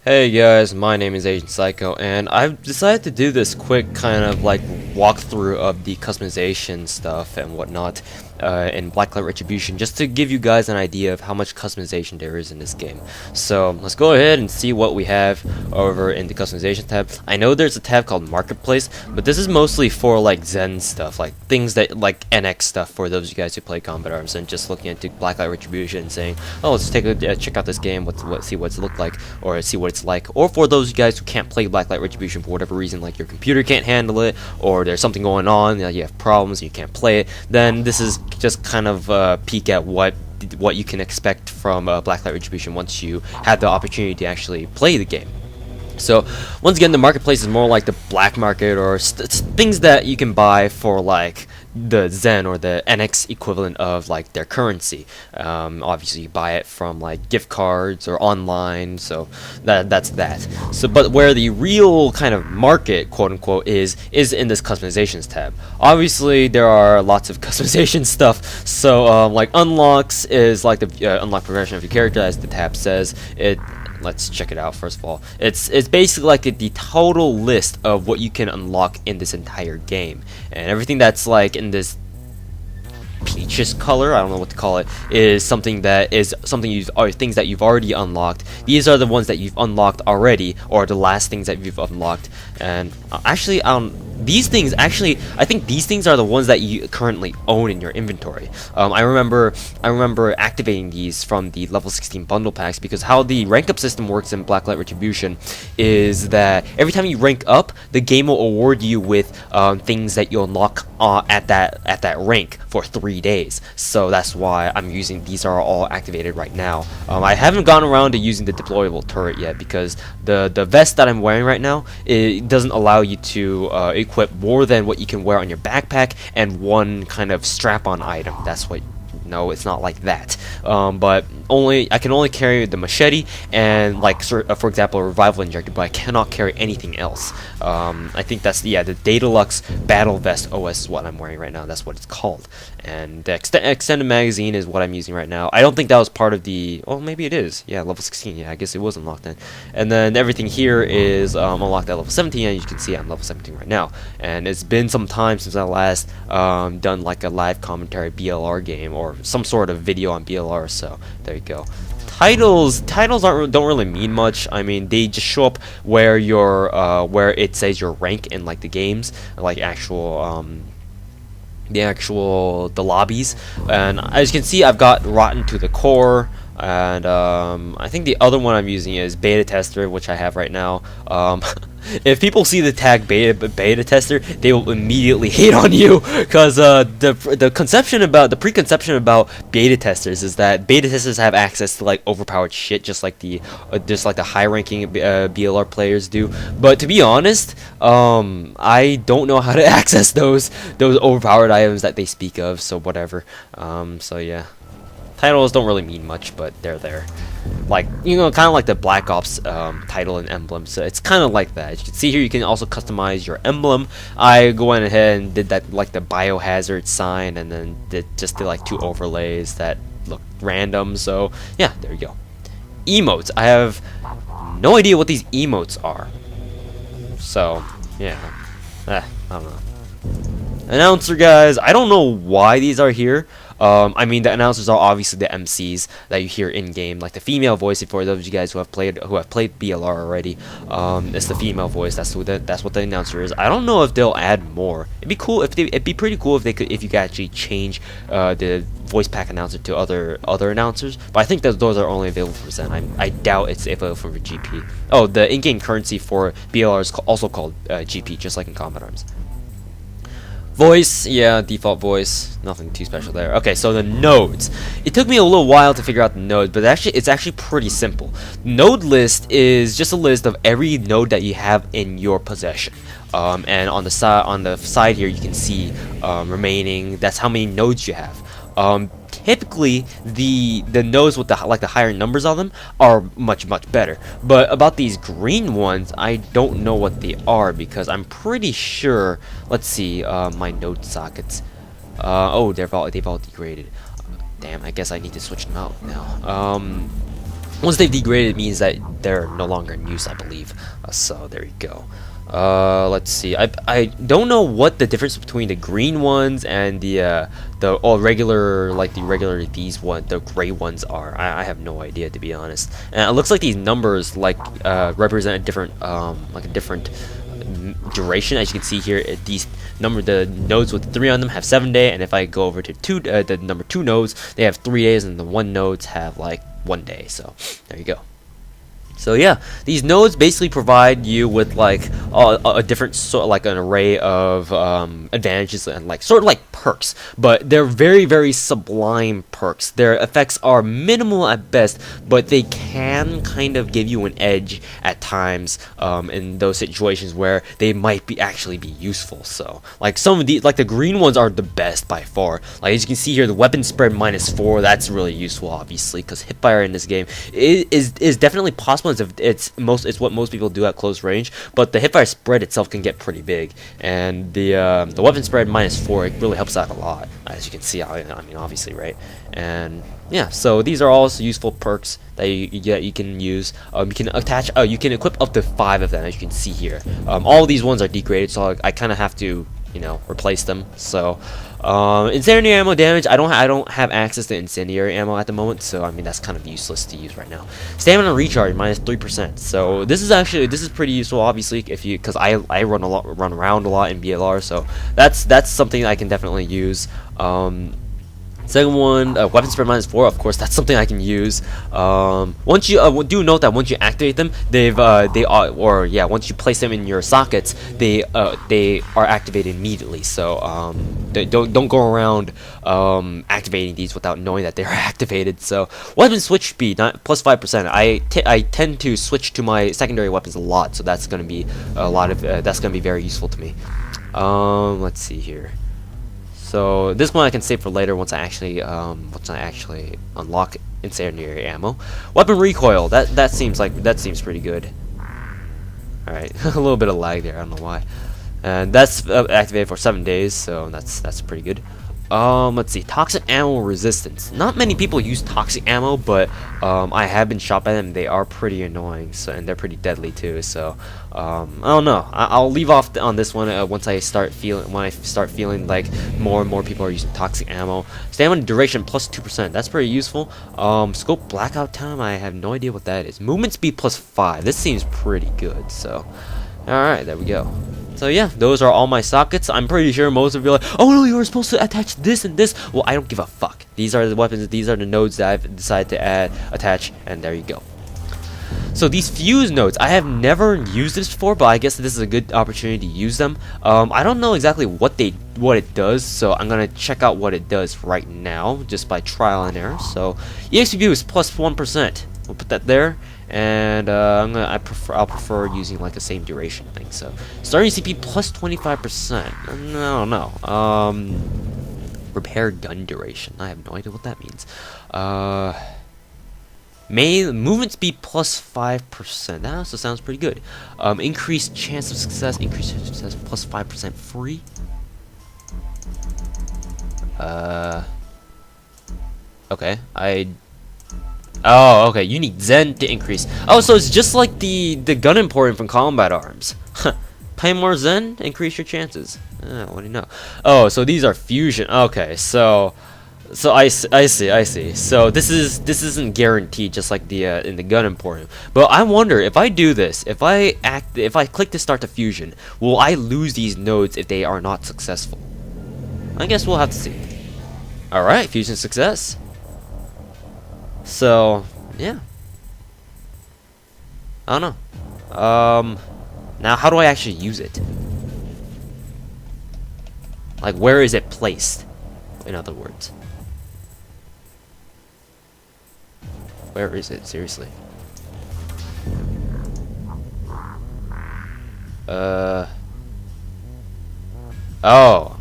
Hey guys, my name is Agent Psycho, and I've decided to do this quick kind of like walkthrough of the customization stuff and whatnot in Blacklight Retribution, just to give you guys an idea of how much customization there is in this game. So let's go ahead and see what we have over in the customization tab. I know there's a tab called Marketplace, but this is mostly for like Zen stuff, like things that like NX stuff for those of you guys who play Combat Arms and just looking into Blacklight Retribution and saying, oh, let's take a check out this game, see what it's look like, or see what it's like. Or for those of you guys who can't play Blacklight Retribution for whatever reason, like your computer can't handle it, or there's something going on, you have problems, you can't play it, then this is just kind of a peek at what you can expect from Blacklight Retribution once you have the opportunity to actually play the game. So once again, the marketplace is more like the black market, or things that you can buy for like the Zen or the NX equivalent of like their currency. Obviously you buy it from like gift cards or online, so that's that. So but where the real kind of market, quote unquote, is in this customizations tab. Obviously there are lots of customization stuff, so like unlocks is like the unlock progression of your character, as the tab says. Let's check it out first of all. It's basically like the total list of what you can unlock in this entire game, and everything that's like in this peaches color, I don't know what to call it, is something that is things that you've already unlocked. These are the ones that you've unlocked already, or the last things that you've unlocked. And actually, these things, I think these things are the ones that you currently own in your inventory. I remember activating these from the level 16 bundle packs, because how the rank up system works in Blacklight Retribution is that every time you rank up, the game will award you with things that you'll unlock at that rank for 3 days. So that's why I'm using these. Are all activated right now. I haven't gone around to using the deployable turret yet, because the vest that I'm wearing right now, it doesn't allow you to equip more than what you can wear on your backpack and one kind of strap-on item. That's what. No, it's not like that. But I can only carry the machete and, like, for example, a revival injector, but I cannot carry anything else. I think that's the Daedalux Battle Vest OS is what I'm wearing right now. That's what it's called. And the extended magazine is what I'm using right now. I don't think that was part of the. Oh, maybe it is. Yeah, level 16. Yeah, I guess it was unlocked then. And then everything here is unlocked at level 17, and you can see I'm level 17 right now. And it's been some time since I last done like a live commentary BLR game or some sort of video on BLR. So there you go. Titles don't really mean much. I mean, they just show up where where it says your rank in like the games, like the lobbies. And as you can see, I've got Rotten to the Core, and I think the other one I'm using is Beta Tester, which I have right now. If people see the tag beta tester, they will immediately hate on you, because the preconception about beta testers is that beta testers have access to like overpowered shit, just like the high-ranking BLR players do. But to be honest, I don't know how to access those overpowered items that they speak of. So whatever. So yeah. Titles don't really mean much, but they're there. Like, you know, kind of like the Black Ops title and emblem. So it's kind of like that. As you can see here, you can also customize your emblem. I went ahead and did that, like the biohazard sign, and then did like 2 overlays that look random. So yeah, there you go. Emotes. I have no idea what these emotes are. So yeah, I don't know. Announcer guys, I don't know why these are here. I mean, the announcers are obviously the MCs that you hear in game, like the female voice. For those of you guys who have played BLR already, it's the female voice. That's what the announcer is. I don't know if they'll add more. It'd be cool if it'd be pretty cool if you could actually change the voice pack announcer to other announcers. But I think that those are only available for Zen. I doubt it's available for GP. Oh, the in-game currency for BLR is also called GP, just like in Combat Arms. Voice, yeah, default voice, nothing too special there. Okay, so the nodes. It took me a little while to figure out the nodes, but it's actually pretty simple. Node list is just a list of every node that you have in your possession. And on the side here, you can see remaining. That's how many nodes you have. Typically, the nodes with the higher numbers on them are much better. But about these green ones, I don't know what they are, because I'm pretty sure. Let's see, my node sockets. Oh, they've all degraded. Damn, I guess I need to switch them out now. Once they've degraded, it means that they're no longer in use, I believe. So there you go. Let's see. I don't know what the difference between the green ones and the regular, like the regular the gray ones are. I have no idea, to be honest. And it looks like these numbers like represent a different duration. As you can see here, the nodes with 3 on them have 7 day, and if I go over to the number 2 nodes, they have 3 days, and the 1 nodes have like 1 day. So there you go. So yeah, these nodes basically provide you with like a different like an array of advantages and like sort of like perks, but they're very sublime perks. Their effects are minimal at best, but they can kind of give you an edge at times in those situations where they might actually be useful. So like some of these, like the green ones are the best by far. Like as you can see here, the weapon spread -4, that's really useful, obviously, because hipfire in this game is definitely possible. It's what most people do at close range, but the hipfire spread itself can get pretty big, and the weapon spread -4, it really helps out a lot, as you can see. I mean, obviously, right? And yeah, so these are also useful perks that you can use. You can attach, you can equip up to 5 of them, as you can see here. All of these ones are degraded, so I kind of have to, you know, replace them. So incendiary ammo damage, I don't have access to incendiary ammo at the moment, so I mean that's kind of useless to use right now. Stamina recharge -3%, so this is pretty useful, obviously, if you, because I run around a lot in BLR, so that's something I can definitely use. Second one, weapon spread -4. Of course, that's something I can use. Once you do note that once you activate them, once you place them in your sockets, they are activated immediately. So don't go around activating these without knowing that they're activated. So weapon switch speed, +5%. I tend to switch to my secondary weapons a lot, so that's gonna be that's gonna be very useful to me. Let's see here. So this one I can save for later once I actually unlock incendiary ammo. Weapon recoil, that seems pretty good. All right, a little bit of lag there. I don't know why. And that's activated for 7 days, so that's pretty good. Let's see, toxic ammo resistance. Not many people use toxic ammo, but I have been shot by them. They are pretty annoying, so, and they're pretty deadly too. So I don't know. I'll leave off on this one once I start feeling like more and more people are using toxic ammo. Stamina duration +2%. That's pretty useful. Scope blackout time. I have no idea what that is. Movement speed +5. This seems pretty good. So all right, there we go. So yeah, those are all my sockets. I'm pretty sure most of you are like, oh no, you were supposed to attach this and this. Well, I don't give a fuck. These are the weapons, these are the nodes that I've decided to attach, and there you go. So these fuse nodes, I have never used this before, but I guess this is a good opportunity to use them. I don't know exactly what it does, so I'm gonna check out what it does right now, just by trial and error. So EXP boost +1%. We'll put that there, and I'll prefer using like the same duration thing. So starting CP +25%. I don't know. Repair gun duration. I have no idea what that means. Movement speed +5%. That also sounds pretty good. Increased chance of success. Increased chance of success +5% free. Okay. Oh, okay. You need Zen to increase. Oh, so it's just like the gun importing from Combat Arms. Pay more Zen, increase your chances. What do you know? Oh, so these are fusion. Okay, so I see. So this isn't guaranteed, just like the in the gun importing. But I wonder if I do this, if I click to start the fusion, will I lose these nodes if they are not successful? I guess we'll have to see. All right, fusion success. So yeah, I don't know. Now how do I actually use it? Like, where is it placed? In other words, where is it? Seriously. Oh,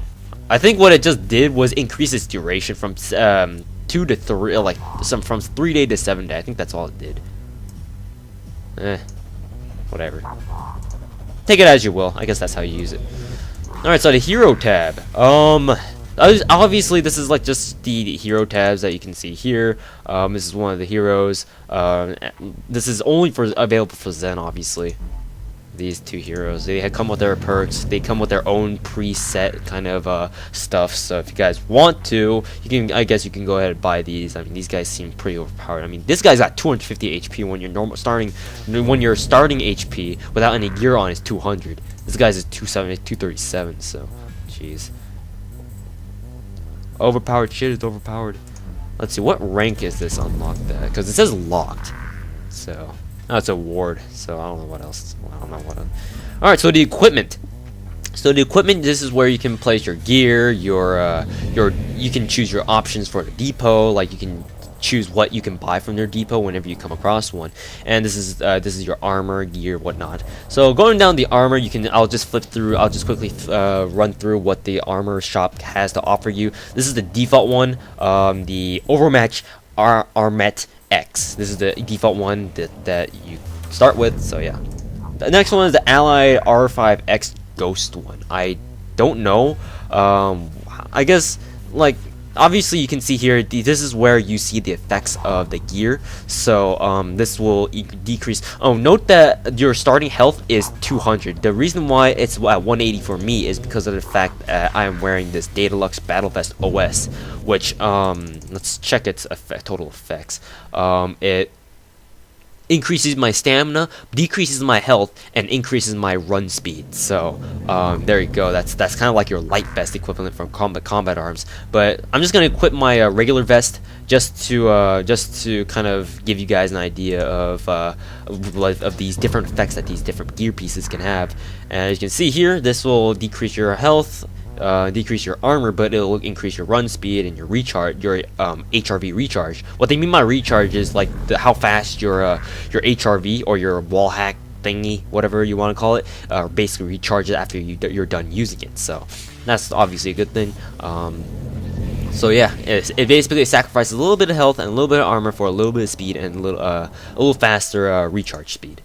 I think what it just did was increase its duration from 2 to 3, like from 3 day to 7 day. I think that's all it did. Whatever. Take it as you will. I guess that's how you use it. All right, so the hero tab. Obviously, this is like just the hero tabs that you can see here. This is one of the heroes. This is only available for Zen, obviously. These two heroes, they come with their perks. They come with their own preset kind of stuff. So if you guys want to, you can. I guess you can go ahead and buy these. I mean, these guys seem pretty overpowered. I mean, this guy's got 250 HP when you're starting HP without any gear on is 200. This guy's is 237. So, jeez. Overpowered shit is overpowered. Let's see, what rank is this unlocked at? Because it says locked. So, oh, it's a ward. So I don't know what else. I don't know what. All right, so the equipment. So the equipment, this is where you can place your gear, you can choose your options for the depot. Like you can choose what you can buy from their depot whenever you come across one. And this is your armor, gear, whatnot. So going down the armor, I'll just flip through. I'll just quickly run through what the armor shop has to offer you. This is the default one, the Overmatch Armet X. This is the default one that you start with. So yeah, the next one is the Allied R5X Ghost one. I don't know. I guess like. Obviously, you can see here, this is where you see the effects of the gear. So, this will decrease. Oh, note that your starting health is 200. The reason why it's at 180 for me is because of the fact that I am wearing this Datalux Battle Vest OS, which, let's check its total effects. It increases my stamina, decreases my health, and increases my run speed. So there you go. That's kind of like your light vest equivalent from combat arms. But I'm just gonna equip my regular vest just to kind of give you guys an idea of these different effects that these different gear pieces can have. And as you can see here, this will decrease your health, decrease your armor, but it'll increase your run speed and your recharge, your HRV recharge. What they mean by recharge is like how fast your HRV or your wall hack thingy, whatever you want to call it, basically recharges after you're done using it. So that's obviously a good thing. So yeah, it basically sacrifices a little bit of health and a little bit of armor for a little bit of speed and a little faster recharge speed.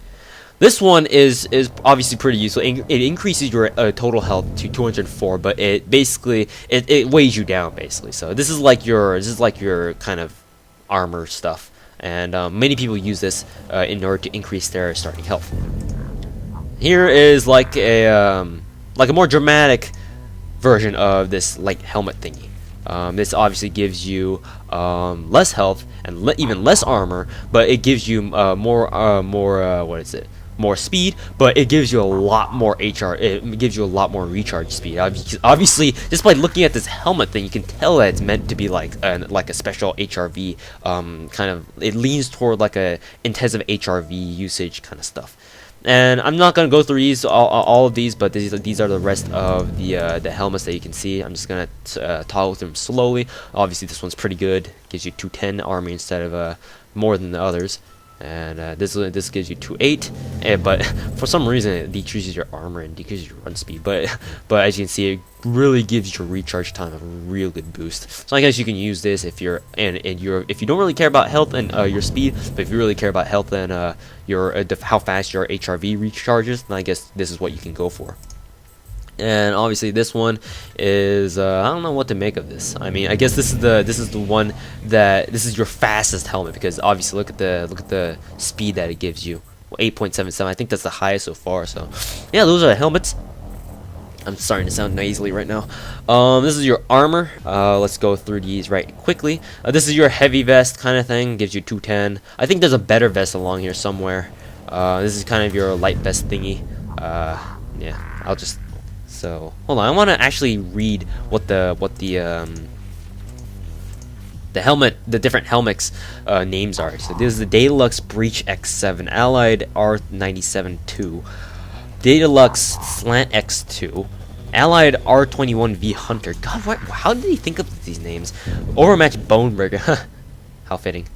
This one is obviously pretty useful. It increases your total health to 204, but it basically it weighs you down basically. So this is like your kind of armor stuff, and many people use this in order to increase their starting health. Here is like a more dramatic version of this light helmet thingy. This obviously gives you less health and even less armor, but it gives you more speed, but it gives you a lot more it gives you a lot more recharge speed. Obviously, just by looking at this helmet thing, you can tell that it's meant to be like a special HRV kind of. It leans toward like a intensive HRV usage kind of stuff. And I'm not gonna go through all of these, but these are the rest of the helmets that you can see. I'm just gonna toggle through them slowly. Obviously, this one's pretty good. Gives you 210 armor instead of more than the others. And this gives you 208, but for some reason it decreases your armor and decreases your run speed. But as you can see, it really gives your recharge time a real good boost. So I guess you can use this if you don't really care about health and your speed, but if you really care about health and how fast your HRV recharges, then I guess this is what you can go for. And obviously this one is I don't know what to make of this. I mean, I guess this is the one that this is your fastest helmet, because obviously look at the speed that it gives you. 8.77. I think that's the highest so far. So yeah, those are the helmets. I'm starting to sound nasally right now. This is your armor. Let's go through these right quickly. This is your heavy vest kind of thing. Gives you 210. I think there's a better vest along here somewhere. This is kind of your light vest thingy. Yeah, I'll just. So hold on, I want to actually read what the different helmets names are. So this is the Datalux Breach X7, Allied R97-2, Datalux Slant X2, Allied R21V Hunter. God, how did he think of these names? Overmatch Bonebreaker. How fitting.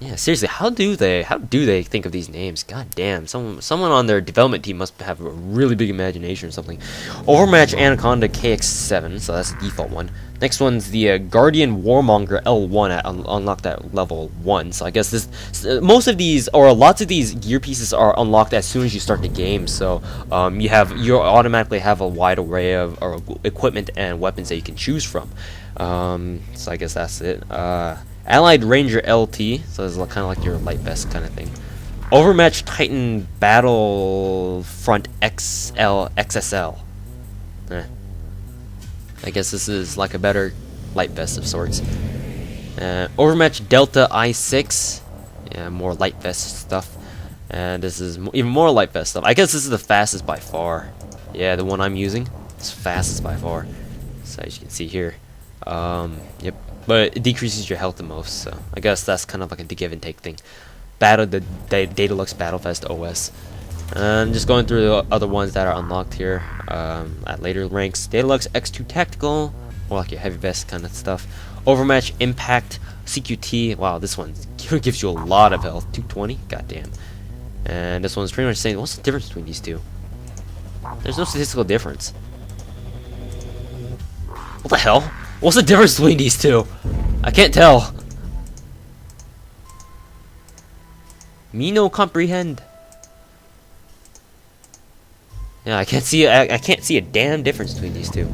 Yeah, seriously, how do they think of these names? God damn, someone on their development team must have a really big imagination or something. Overmatch Anaconda KX7, so that's the default one. Next one's the Guardian Warmonger L1 at unlocked at level 1. So I guess most of these, or lots of these gear pieces are unlocked as soon as you start the game. So you automatically have a wide array of equipment and weapons that you can choose from. So I guess that's it. Allied Ranger LT, so it's kind of like your light vest kind of thing. Overmatch Titan Battlefront XSL. I guess this is like a better light vest of sorts. Overmatch Delta I6, yeah, more light vest stuff. And this is even more light vest stuff. I guess this is the fastest by far. Yeah, the one I'm using is fastest by far. So as you can see here, yep. But it decreases your health the most, so I guess that's kind of like a give and take thing. The Datalux Battlefest OS. And just going through the other ones that are unlocked here at later ranks. Datalux X2 Tactical, more like your heavy vest kind of stuff. Overmatch Impact CQT. Wow, this one gives you a lot of health. 220, goddamn. And this one's pretty much saying, what's the difference between these two? There's no statistical difference. What the hell? What's the difference between these two? I can't tell. Me no comprehend. Yeah, I can't see. I can't see a damn difference between these two.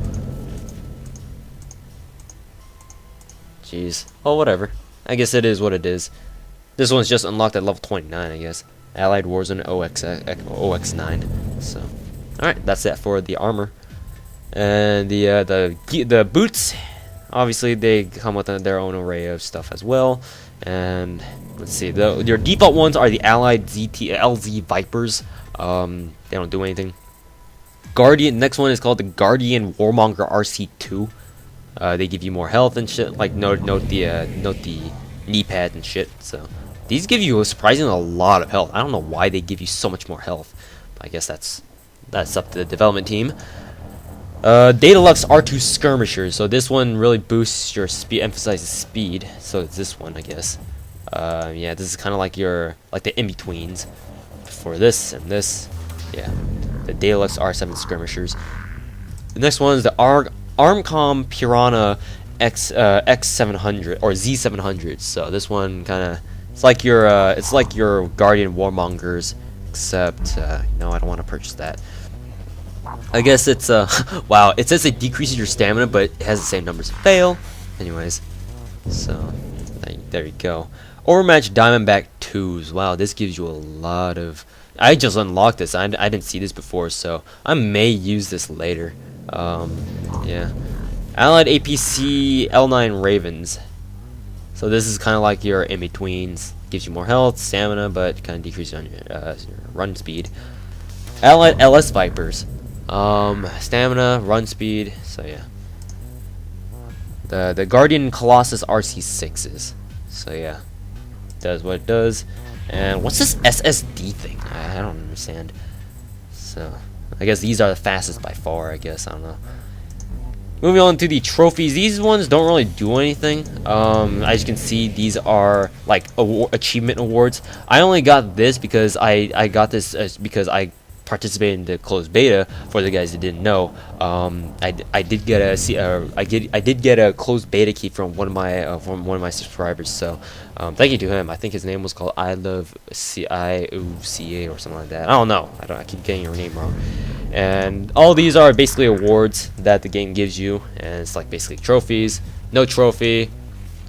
Jeez. Oh, whatever. I guess it is what it is. This one's just unlocked at level 29, I guess. Allied Warzone OX9. So, all right, that's it for the armor. And the boots. Obviously, they come with their own array of stuff as well. And let's see, your default ones are the Allied LZ Vipers. They don't do anything. Next one is called the Guardian Warmonger RC2. They give you more health and shit. Like note the knee pad and shit. So these give you surprisingly a lot of health. I don't know why they give you so much more health. I guess that's up to the development team. Datalux R2 Skirmishers. So this one really boosts your speed, emphasizes speed. So it's this one, I guess. Yeah, this is kind of like the in-betweens for this and this. Yeah, the Datalux R7 Skirmishers. The next one is the Armcom Piranha X700 or Z700. So this one kind of it's like your Guardian Warmongers, except no, I don't want to purchase that. I guess it's wow, it says it decreases your stamina, but it has the same numbers. Fail. Anyways, so there you go. Overmatch Diamondback 2s. Wow, this gives you a lot of. I just unlocked this. I didn't see this before, so I may use this later. Yeah. Allied APC L9 Ravens. So this is kind of like your in-betweens. Gives you more health, stamina, but kind of decreases on your run speed. Allied LS Vipers. Stamina, run speed. So yeah. The Guardian Colossus RC6s. So yeah. Does what it does. And what's this SSD thing? I don't understand. So I guess these are the fastest by far, I guess. I don't know. Moving on to the trophies. These ones don't really do anything. As you can see, these are like achievement awards. I only got this because I got this because I participated in the closed beta. For the guys that didn't know, I did get a closed beta key from one of my subscribers. So thank you to him. I think his name was called I Love CIOCA or something like that. I don't know. I keep getting your name wrong. And all these are basically awards that the game gives you, and it's like basically trophies. No trophy,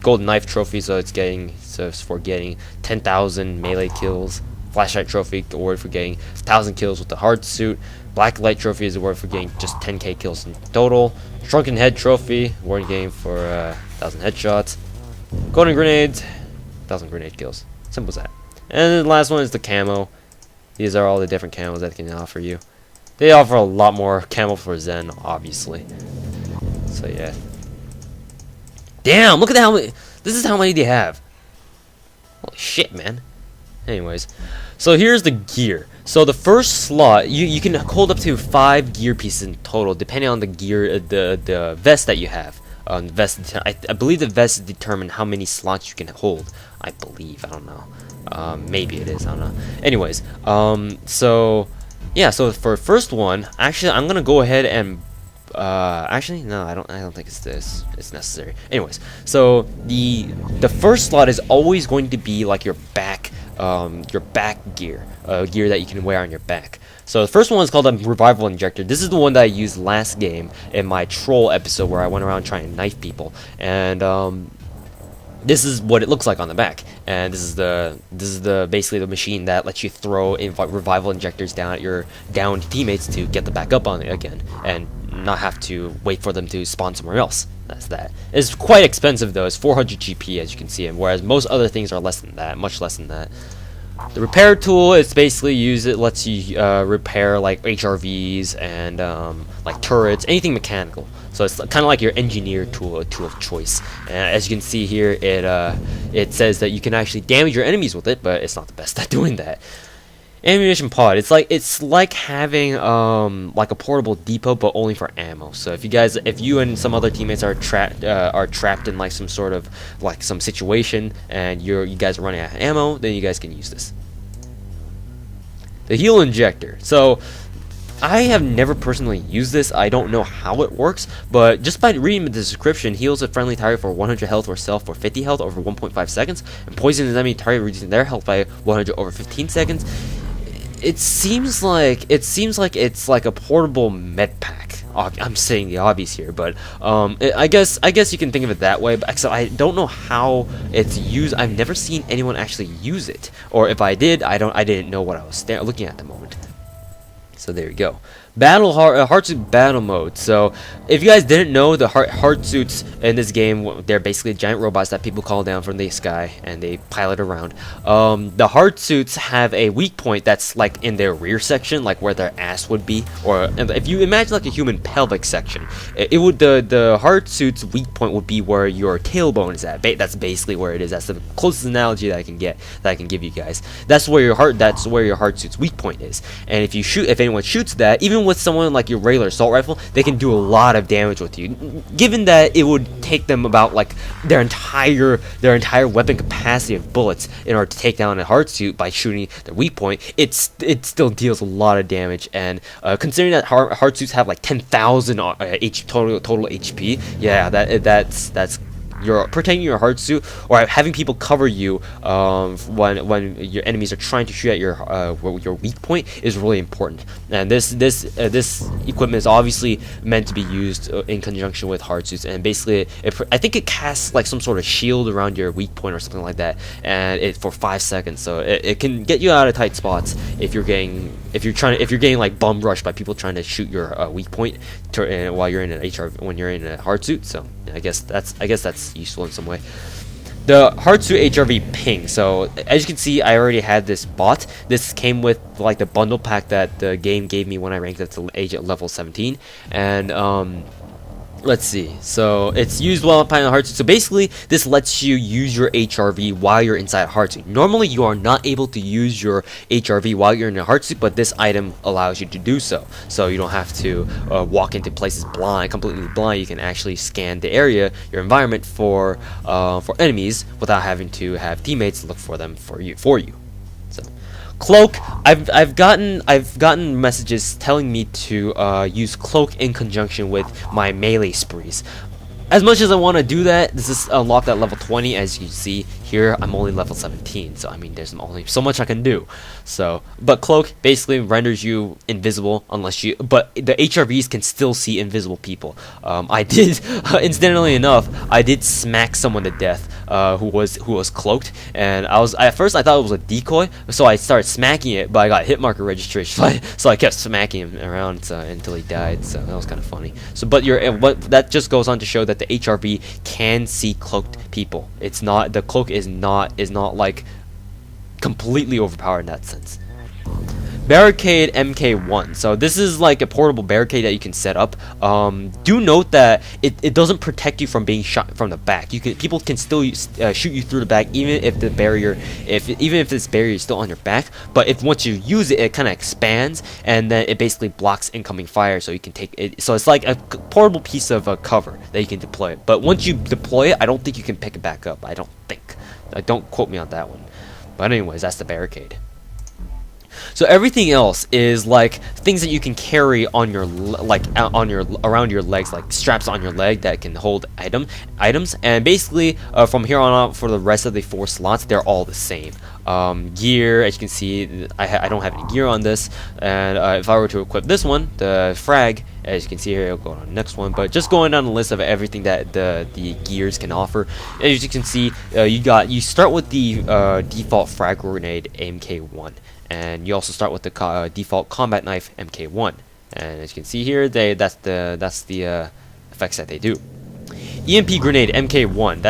golden knife trophy, so it's for getting 10,000 melee kills. Flashlight trophy award for getting 1,000 kills with the hard suit. Blacklight trophy is award for getting just 10k kills in total. Shrunken head trophy award game for 1,000 headshots. Golden grenades, 1,000 grenade kills. Simple as that. And then the last one is the camo. These are all the different camos that they can offer you. They offer a lot more camo for Zen, obviously. So yeah. Damn! Look at how many. This is how many they have. Holy shit, man. Anyways, so here's the gear. So the first slot, you can hold up to 5 gear pieces in total, depending on the gear, the vest that you have. I believe the vests determine how many slots you can hold. I believe. I don't know. Maybe it is. I don't know. Anyways, so yeah. So for first one, actually, I'm gonna go ahead and actually no, I don't think it's necessary. Anyways, so the first slot is always going to be like your back gear, gear that you can wear on your back. So the first one is called a revival injector. This is the one that I used last game in my troll episode where I went around trying to knife people, and this is what it looks like on the back. And this is the basically the machine that lets you throw revival injectors down at your downed teammates to get them back up on it again, and not have to wait for them to spawn somewhere else. That's that. It's quite expensive though. It's 400 GP as you can see, and whereas most other things are less than that, much less than that. The repair tool is basically it lets you repair like HRVs and like turrets, anything mechanical. So it's kind of like your engineer tool, a tool of choice. And as you can see here, it says that you can actually damage your enemies with it, but it's not the best at doing that. Ammunition pod. It's like having like a portable depot, but only for ammo. So if you and some other teammates are trapped in like some sort of like some situation, and you guys are running out of ammo, then you guys can use this. The heal injector. So I have never personally used this. I don't know how it works, but just by reading the description, heals a friendly target for 100 health or self for 50 health over 1.5 seconds, and poisons an enemy target, reducing their health by 100 over 15 seconds. It seems like it's like a portable med pack. I'm saying the obvious here, but I guess you can think of it that way. But except I don't know how it's used. I've never seen anyone actually use it, or if I did, I didn't know what I was looking at the moment. So there you go. Hard suit battle mode. So if you guys didn't know, the hard suits in this game, they're basically giant robots that people call down from the sky and they pilot around. The hard suits have a weak point that's like in their rear section, like where their ass would be, or if you imagine like a human pelvic section, the hard suit's weak point would be where your tailbone is at. That's basically where it is. That's the closest analogy that I can give you guys. That's where your hard suit's weak point is. And if anyone shoots that, even with someone like your regular assault rifle, they can do a lot of damage with you. Given that it would take them about like their entire weapon capacity of bullets in order to take down a hard suit by shooting their weak point, it still deals a lot of damage. And considering that hard suits have like 10,000 total HP, yeah, that's you're protecting your hard suit, or having people cover you when your enemies are trying to shoot at your weak point is really important. And this equipment is obviously meant to be used in conjunction with hard suits, and basically I think it casts like some sort of shield around your weak point or something like that, and for 5 seconds, so it can get you out of tight spots if you're getting like bum rushed by people trying to shoot your weak point while you're in an when you're in a hard suit. So I guess that's useful in some way. The hard suit HRV ping. So as you can see, I already had this bought. This came with like the bundle pack that the game gave me when I ranked up to level 17, and let's see. So it's used while applying the hard suit. So basically, this lets you use your HRV while you're inside a hard suit. Normally, you are not able to use your HRV while you're in a hard suit, but this item allows you to do so. So you don't have to walk into places completely blind. You can actually scan the area, your environment, for enemies without having to have teammates look for them for you. So. Cloak. I've gotten messages telling me to use cloak in conjunction with my melee sprees. As much as I want to do that, this is unlocked at level 20. As you can see here, I'm only level 17, so I mean there's only so much I can do. So, but cloak basically renders you invisible but the HRVs can still see invisible people. I did, incidentally enough, I did smack someone to death who was cloaked, and at first I thought it was a decoy, so I started smacking it, but I got hit marker registration, so I kept smacking him around until he died. So that was kind of funny. So, but that just goes on to show that the HRV can see cloaked people. The cloak is not like completely overpowered in that sense. Barricade MK1. So this is like a portable barricade that you can set up. Do note that it doesn't protect you from being shot from the back. People can still shoot you through the back, even if the barrier, even if this barrier is still on your back. But if once you use it, it kind of expands, and then it basically blocks incoming fire. So you can take it. So it's like a portable piece of cover that you can deploy. But once you deploy it, I don't think you can pick it back up. I don't think. Don't quote me on that one. But anyways, that's the barricade. So everything else is like things that you can carry on your around your legs, like straps on your leg that can hold items. And basically, from here on out, for the rest of the 4 slots, they're all the same. Gear, as you can see, I don't have any gear on this, and if I were to equip this one, the frag, as you can see here, it'll go on the next one. But just going down the list of everything that the gears can offer, as you can see, you start with the default frag grenade MK1. And you also start with the default combat knife MK1, and as you can see here, that's the effects that they do. EMP grenade MK1.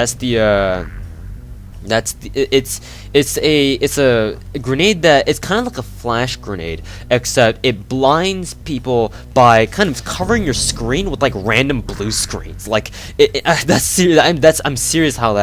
It's a grenade that it's kind of like a flash grenade, except it blinds people by kind of covering your screen with like random blue screens. Like that's serious. I'm serious how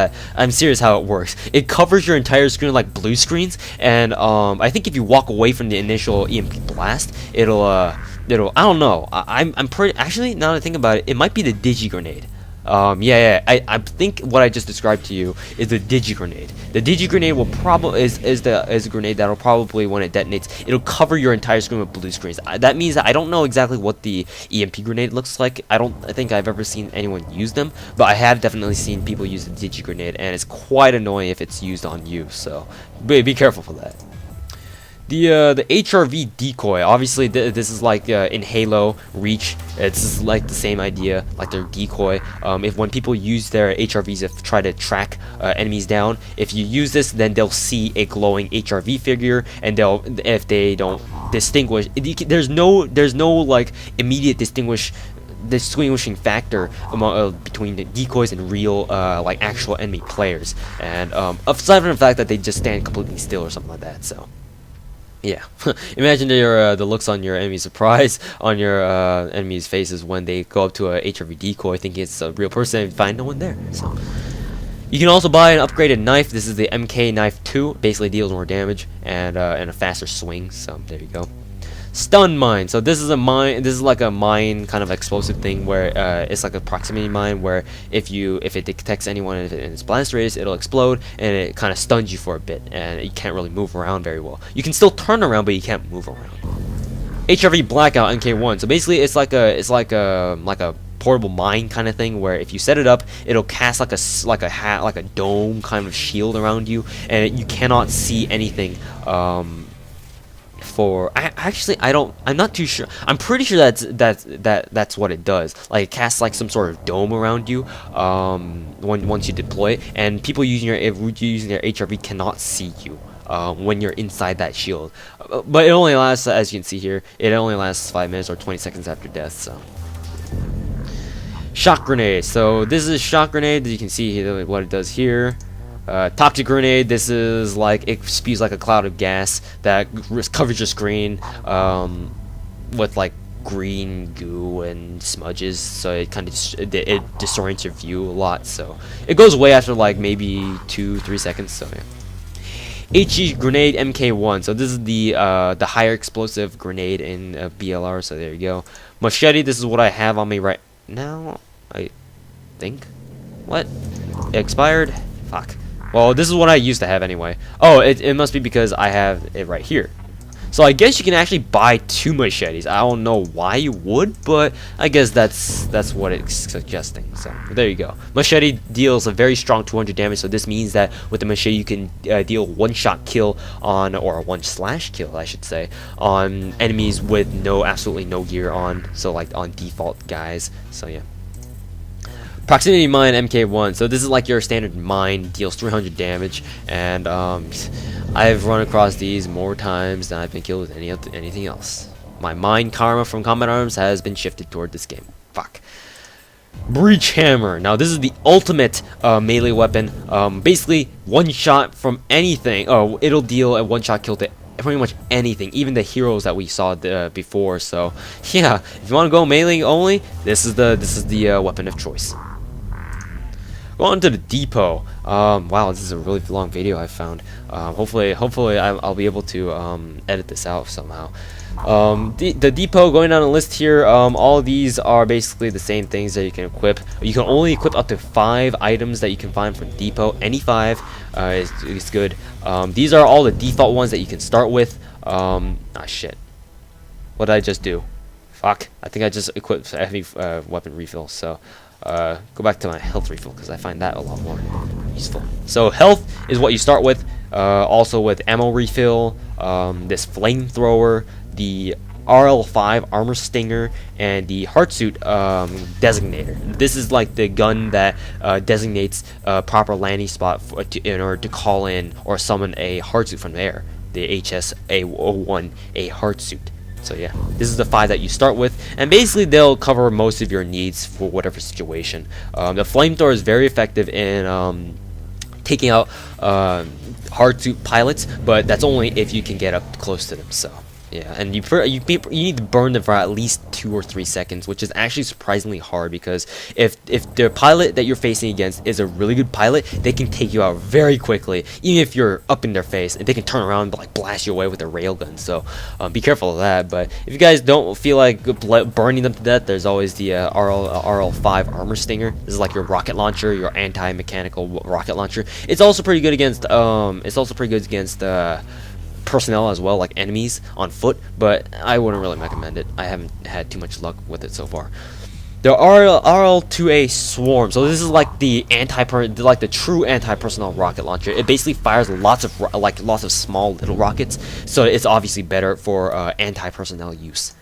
it works. It covers your entire screen with like blue screens, and I think if you walk away from the initial EMP blast, it'll I don't know. I'm pretty, actually, now that I think about it, it might be the digi grenade. I think what I just described to you is the digi grenade. The digi grenade will probably is a grenade that'll probably, when it detonates, it'll cover your entire screen with blue screens. That means that I don't know exactly what the EMP grenade looks like. I think I've ever seen anyone use them, but I have definitely seen people use the digi grenade, and it's quite annoying if it's used on you. So be careful for that. The HRV decoy, obviously this is like in Halo Reach, it's like the same idea, like their decoy. If when people use their HRVs to try to track enemies down, if you use this, then they'll see a glowing HRV figure, and if they don't distinguish, there's no like immediate distinguishing factor between the decoys and real like actual enemy players, and aside from the fact that they just stand completely still or something like that. So yeah, imagine the looks on your enemy's surprise on your enemy's faces when they go up to a HRV decoy thinking it's a real person and find no one there. So you can also buy an upgraded knife. This is the MK Knife 2. Basically deals more damage and a faster swing. So there you go. Stun mine. So this is a mine. This is like a mine kind of explosive thing where it's like a proximity mine where if it detects anyone in its blast radius, it'll explode and it kind of stuns you for a bit, and you can't really move around very well. You can still turn around, but you can't move around. HRV blackout MK1. So basically, it's like a portable mine kind of thing where if you set it up, it'll cast like a dome kind of shield around you, and you cannot see anything. I'm not too sure. I'm pretty sure that's what it does. Like it casts like some sort of dome around you once you deploy it, and people using their HRV cannot see you when you're inside that shield. But it only lasts, as you can see here, it only lasts 5 minutes or 20 seconds after death. So shock grenade. So this is a shock grenade. You can see here what it does here. Toxic grenade. This is like it spews like a cloud of gas that covers your screen with like green goo and smudges, so it kind of it disorients your view a lot. So it goes away after like maybe 2-3 seconds. So yeah. HE grenade MK1. So this is the higher explosive grenade in BLR. So there you go. Machete. This is what I have on me right now. I think. What? It expired. Fuck. Well, this is what I used to have anyway. Oh, it must be because I have it right here. So I guess you can actually buy 2 machetes. I don't know why you would, but I guess that's what it's suggesting. So there you go. Machete deals a very strong 200 damage. So this means that with the machete you can deal one-shot kill on, or a one-slash kill, I should say, on enemies with absolutely no gear on. So like on default guys. So yeah. Proximity mine MK1. So this is like your standard mine, deals 300 damage, and I've run across these more times than I've been killed with anything else. My mine karma from Combat Arms has been shifted toward this game. Fuck. Breach hammer. Now this is the ultimate melee weapon. Basically one shot from anything. Oh, it'll deal a one-shot kill to pretty much anything, even the heroes that we saw before. So yeah, if you want to go melee only, this is the weapon of choice. Go on to the depot. Wow, this is a really long video I found. Hopefully I'll be able to edit this out somehow. The depot, going down the list here, all of these are basically the same things that you can equip. You can only equip up to 5 items that you can find from depot. Any 5 is good. These are all the default ones that you can start with. Shit. What did I just do? Fuck. I think I just equipped heavy weapon refill. So go back to my health refill because I find that a lot more useful. So health is what you start with. Also with ammo refill, this flamethrower, the RL5 armor stinger, and the heart suit designator. This is like the gun that designates a proper landing spot in order to call in or summon a heart suit from there. The HSA-01A heart suit. So yeah, this is the 5 that you start with, and basically they'll cover most of your needs for whatever situation. The flamethrower is very effective in taking out hard suit pilots, but that's only if you can get up close to them. So yeah, and you need to burn them for at least 2 or 3 seconds, which is actually surprisingly hard, because if the pilot that you're facing against is a really good pilot, they can take you out very quickly, even if you're up in their face, and they can turn around and like blast you away with a railgun. So be careful of that. But if you guys don't feel like burning them to death, there's always the RL5 armor stinger. This is like your rocket launcher, your anti-mechanical rocket launcher. It's also pretty good against personnel as well, like enemies on foot, but I wouldn't really recommend it. I haven't had too much luck with it so far. The RL2A Swarm. So this is like the true anti-personnel rocket launcher. It basically fires lots of small little rockets, so it's obviously better for anti-personnel use.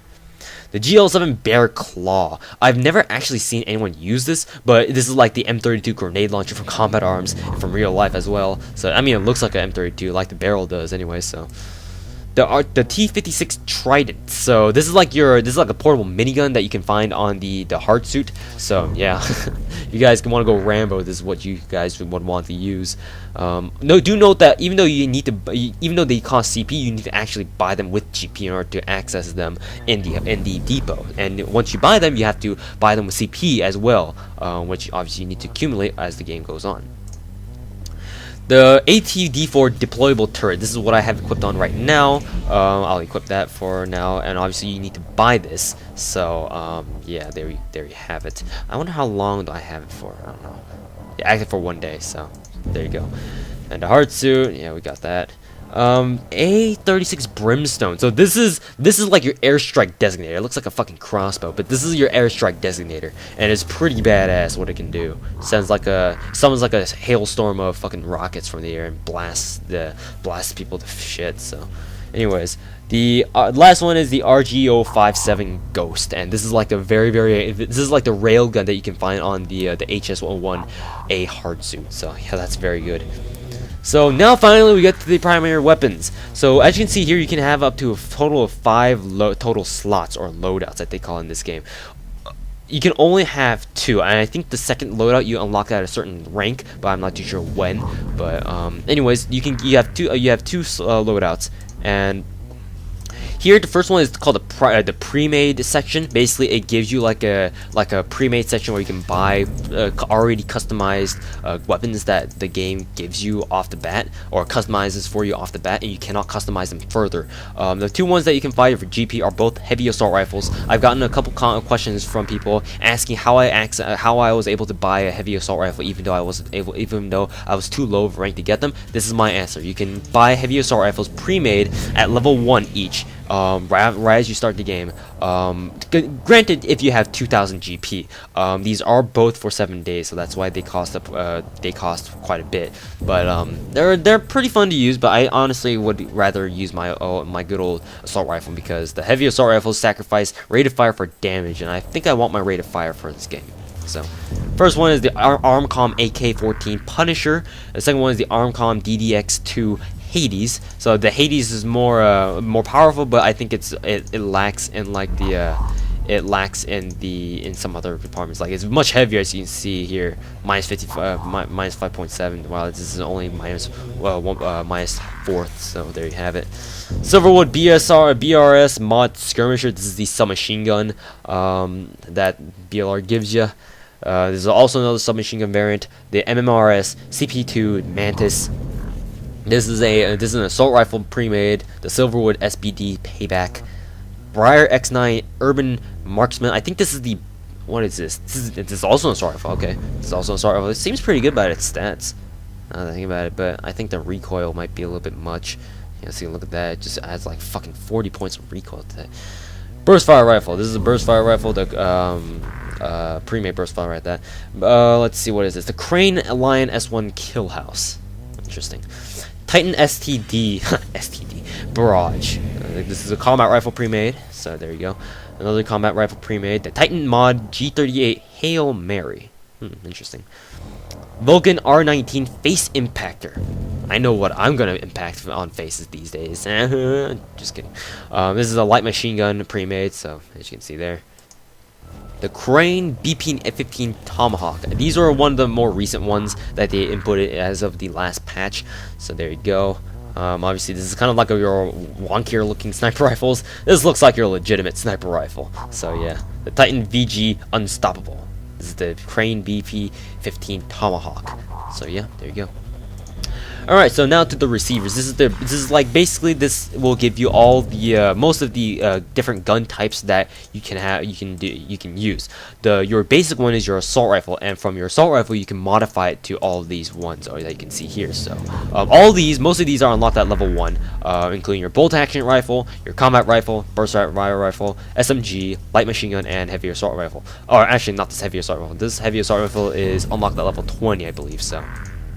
The GL7 Bear Claw. I've never actually seen anyone use this, but this is like the M32 grenade launcher from Combat Arms and from real life as well. So I mean, it looks like an M32, like the barrel does anyway. So the T56 Trident. So this is like a portable minigun that you can find on the heart suit. So yeah, you guys can want to go Rambo. This is what you guys would want to use. No, do note that even though they cost CP, you need to actually buy them with GP in order to access them in the depot. And once you buy them, you have to buy them with CP as well, which obviously you need to accumulate as the game goes on. The AT-D4 deployable turret. This is what I have equipped on right now. I'll equip that for now, and obviously you need to buy this. So yeah, there you have it. I wonder how long do I have it for? I don't know. Yeah, active for 1 day. So there you go. And the heart suit. Yeah, we got that. A36 Brimstone. So this is like your airstrike designator. It looks like a fucking crossbow, but this is your airstrike designator, and it's pretty badass what it can do. Summons like a hailstorm of fucking rockets from the air and blasts people to shit. So anyways, the last one is the RG057 Ghost, and this is like the this is like the railgun that you can find on the HS-01A hard suit. So yeah, that's very good. So now finally we get to the primary weapons. So as you can see here, you can have up to a total of 5 total slots, or loadouts that they call in this game. You can only have 2, and I think the second loadout you unlock at a certain rank, but I'm not too sure when. But anyways, you have two loadouts, and here the first one is called the pre-made section. Basically, it gives you like a pre-made section where you can buy already customized weapons that the game gives you off the bat, or customizes for you off the bat, and you cannot customize them further. The 2 ones that you can find for GP are both heavy assault rifles. I've gotten a couple questions from people asking how I was able to buy a heavy assault rifle even though I was too low of rank to get them. This is my answer. You can buy heavy assault rifles pre-made at level 1 each. Right as you start the game. Granted, if you have 2,000 GP, these are both for 7 days, so that's why they cost quite a bit. But they're pretty fun to use. But I honestly would rather use my good old assault rifle, because the heavy assault rifles sacrifice rate of fire for damage, and I think I want my rate of fire for this game. So, first one is the Armcom AK-14 Punisher. The second one is the Armcom DDX-2 Hades. So the Hades is more powerful, but I think it lacks in like the it lacks in some other departments. Like it's much heavier, as you can see here, minus 5.7, while this is only minus fourth. So there you have it. Silverwood BRS mod skirmisher. This is the submachine gun that BLR gives you. There's also another submachine gun variant, the MMRS CP2 Mantis. This is an assault rifle pre-made, the Silverwood SBD Payback, Briar X9 Urban Marksman. I think this is the, what is this? This is also an assault rifle. Okay, this is also an assault rifle. It seems pretty good by its stats. Now that I think about it, but I think the recoil might be a little bit much. You know, see, look at that. It just adds like fucking 40 points of recoil to that. Burst fire rifle. This is a burst fire rifle. The pre-made burst fire right there. Let's see, what is this? The Crane Lion S1 Kill House. Interesting. Titan STD STD Barrage. This is a combat rifle pre-made. So there you go. Another combat rifle pre-made. The Titan Mod G38 Hail Mary. Interesting. Vulcan R19 Face Impactor. I know what I'm gonna impact on faces these days. Just kidding. This is a light machine gun pre-made. So as you can see there. The Crane BP-15 Tomahawk. These are one of the more recent ones that they inputted as of the last patch. So there you go. Obviously, this is kind of like your wonkier looking sniper rifles. This looks like your legitimate sniper rifle. So yeah, the Titan VG Unstoppable. This is the Crane BP-15 Tomahawk. So yeah, there you go. Alright, so now to the receivers. This is like basically this will give you all the most of the different gun types that you can use. Your basic one is your assault rifle, and from your assault rifle you can modify it to all of these ones that you can see here. So most of these are unlocked at level 1, including your bolt action rifle, your combat rifle, burst rifle, SMG, light machine gun, and heavy assault rifle. Or actually, not this heavy assault rifle. This heavy assault rifle is unlocked at level 20, I believe. So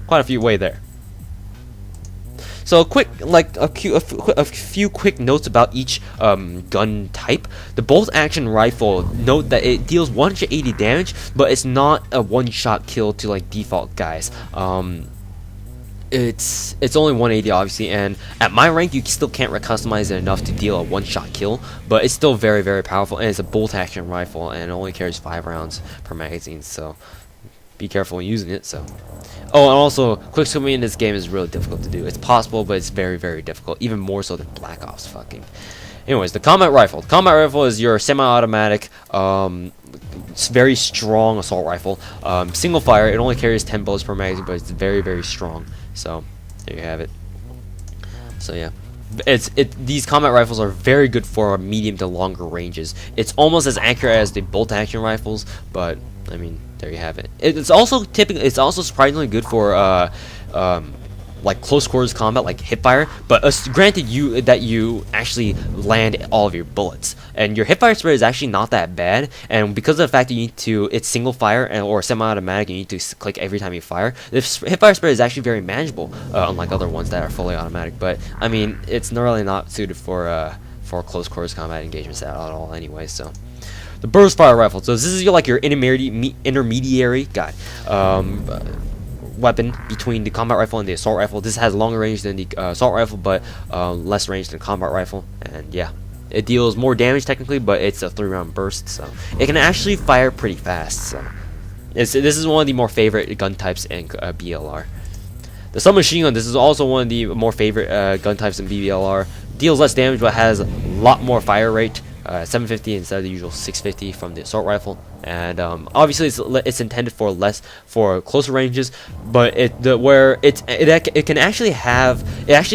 quite a few way there. So a few quick notes about each gun type. The bolt action rifle, note that it deals 180 damage, but it's not a one-shot kill to like default guys. It's only 180 obviously, and at my rank you still can't customize it enough to deal a one-shot kill, but it's still very, very powerful, and it's a bolt action rifle, and it only carries 5 rounds per magazine, so be careful when using it. So oh, and also quick swimming in this game is really difficult to do. It's possible, but it's very, very difficult, even more so than Black Ops fucking. Anyways, the combat rifle. The combat rifle is your semi-automatic, very strong assault rifle. Single fire. It only carries 10 bullets per magazine, but it's very, very strong. So there you have it. So yeah, these combat rifles are very good for medium to longer ranges. It's almost as accurate as the bolt action rifles, but I mean, there you have it. It's also surprisingly good for like close quarters combat, like hipfire. But granted, you actually land all of your bullets, and your hipfire spread is actually not that bad. And because of the fact that it's single fire or semi-automatic, you need to click every time you fire. The hipfire spread is actually very manageable, unlike other ones that are fully automatic. But I mean, it's really not suited for close quarters combat engagements at all, anyway. So. The burst fire rifle. So this is like your intermediary weapon between the combat rifle and the assault rifle. This has longer range than the assault rifle, but less range than the combat rifle. And yeah, it deals more damage technically, but it's a 3-round burst, so it can actually fire pretty fast. So this is one of the more favorite gun types in BLR. The submachine gun. This is also one of the more favorite gun types in BLR. Deals less damage, but has a lot more fire rate. 750 instead of the usual 650 from the assault rifle, and obviously it's intended for closer ranges, but it actually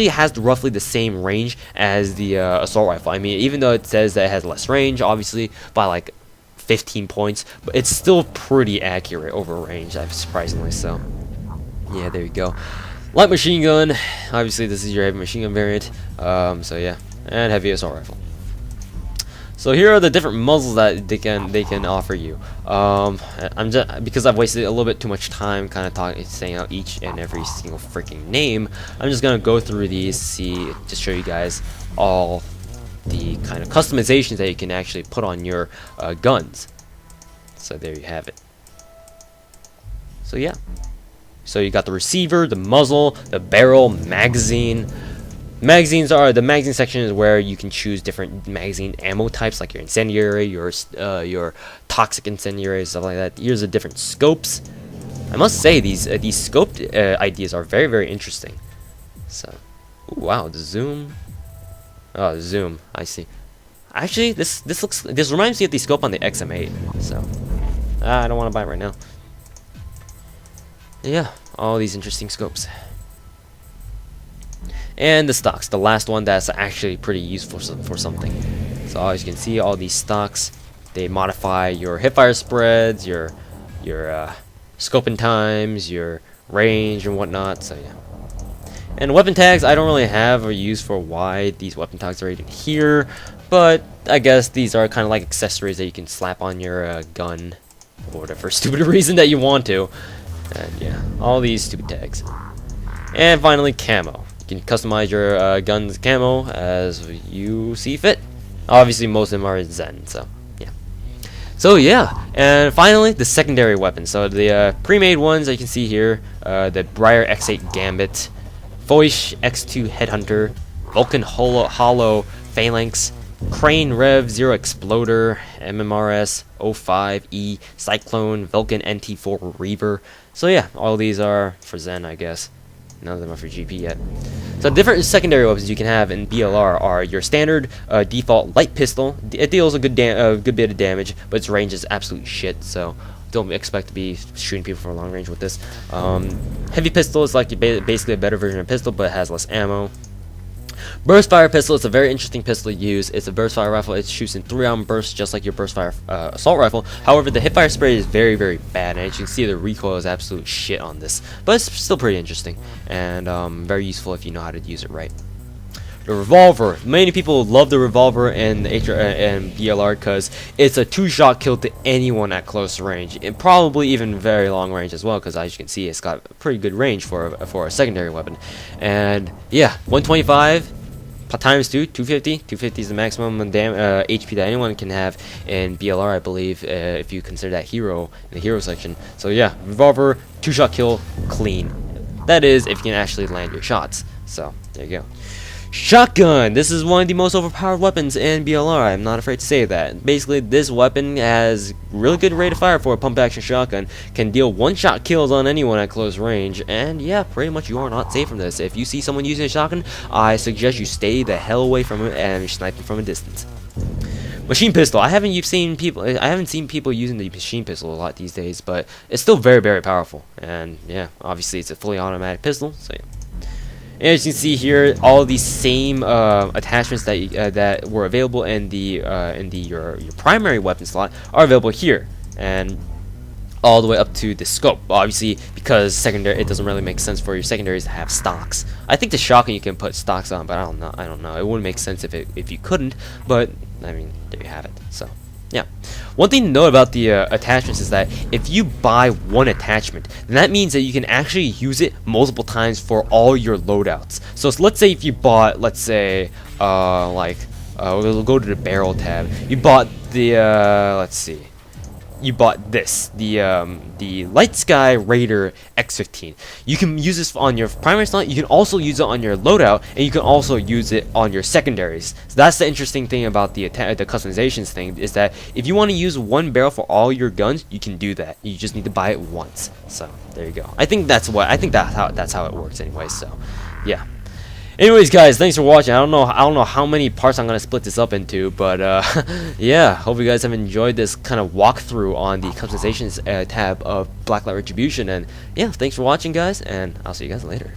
has roughly the same range as the assault rifle. I mean, even though it says that it has less range, obviously by like 15 points, but it's still pretty accurate over range, surprisingly. So yeah, there you go. Light machine gun. Obviously, this is your heavy machine gun variant. So yeah, and heavy assault rifle. So here are the different muzzles that they can offer you. I'm just, because I've wasted a little bit too much time kind of saying out each and every single freaking name, I'm just gonna go through these, to show you guys all the kind of customizations that you can actually put on your guns. So there you have it. So yeah. So you got the receiver, the muzzle, the barrel, magazine, Magazines are the magazine section is where you can choose different magazine ammo types, like your incendiary, your toxic incendiary, stuff like that. Here's the different scopes. I must say these scoped ideas are very interesting. So, ooh, wow, the zoom. Oh, the zoom. I see. Actually, this reminds me of the scope on the XM8. So, I don't want to buy it right now. Yeah, all these interesting scopes. And the stocks, the last one that's actually pretty useful for something. So as you can see, all these stocks, they modify your hipfire spreads, your scoping times, your range and whatnot. So yeah. And weapon tags, I don't really have or use for why these weapon tags are even here, but I guess these are kind of like accessories that you can slap on your gun for whatever stupid reason that you want to. And yeah, all these stupid tags. And finally, camo. You can customize your gun's camo as you see fit. Obviously, most of them are Zen, so yeah. So yeah, and finally, the secondary weapons. So the pre-made ones that you can see here, the Briar X8 Gambit, Foish X2 Headhunter, Vulcan Hollow Phalanx, Crane Rev 0 Exploder, MMRS 05E, Cyclone, Vulcan NT4 Reaver. So yeah, all these are for Zen, I guess. None of them are for GP yet. So different secondary weapons you can have in BLR are your standard default light pistol. It deals a good bit of damage, but its range is absolute shit. So don't expect to be shooting people from long range with this. Heavy pistol is like basically a better version of pistol, but it has less ammo. Burst fire pistol is a very interesting pistol to use. It's a burst fire rifle. It shoots in 3-round bursts just like your burst fire assault rifle. However, the hipfire spray is very bad, and as you can see, the recoil is absolute shit on this. But it's still pretty interesting and very useful if you know how to use it right. The revolver. Many people love the revolver and BLR because it's a 2-shot kill to anyone at close range, and probably even very long range as well. Because as you can see, it's got a pretty good range for a secondary weapon. And yeah, 125 times 2, 250. 250 is the maximum HP that anyone can have in BLR, I believe, if you consider that hero in the hero section. So yeah, revolver, 2-shot kill, clean. That is, if you can actually land your shots. So there you go. Shotgun! This is one of the most overpowered weapons in BLR. I'm not afraid to say that. Basically, this weapon has really good rate of fire for a pump-action shotgun. Can deal one-shot kills on anyone at close range. And yeah, pretty much you are not safe from this. If you see someone using a shotgun, I suggest you stay the hell away from it and snipe them from a distance. Machine pistol. I haven't seen people using the machine pistol a lot these days, but it's still very powerful. And yeah, obviously it's a fully automatic pistol. So yeah. And as you can see here, all these same attachments that were available in your primary weapon slot are available here, and all the way up to the scope. Obviously, because secondary, it doesn't really make sense for your secondaries to have stocks. I think the shotgun you can put stocks on, but I don't know. It wouldn't make sense if you couldn't. But I mean, there you have it. So. Yeah. One thing to note about the attachments is that if you buy one attachment, then that means that you can actually use it multiple times for all your loadouts. So let's say if you bought, we'll go to the barrel tab. You bought the, you bought this, the Light Sky Raider X15. You can use this on your primary slot. You can also use it on your loadout, and you can also use it on your secondaries. So that's the interesting thing about the customizations thing, is that if you want to use one barrel for all your guns, you can do that. You just need to buy it once. So there you go. I think that's how it works anyway. So yeah. Anyways, guys, thanks for watching. I don't know how many parts I'm gonna split this up into, but yeah, hope you guys have enjoyed this kind of walkthrough on the customizations tab of Blacklight Retribution. And yeah, thanks for watching, guys, and I'll see you guys later.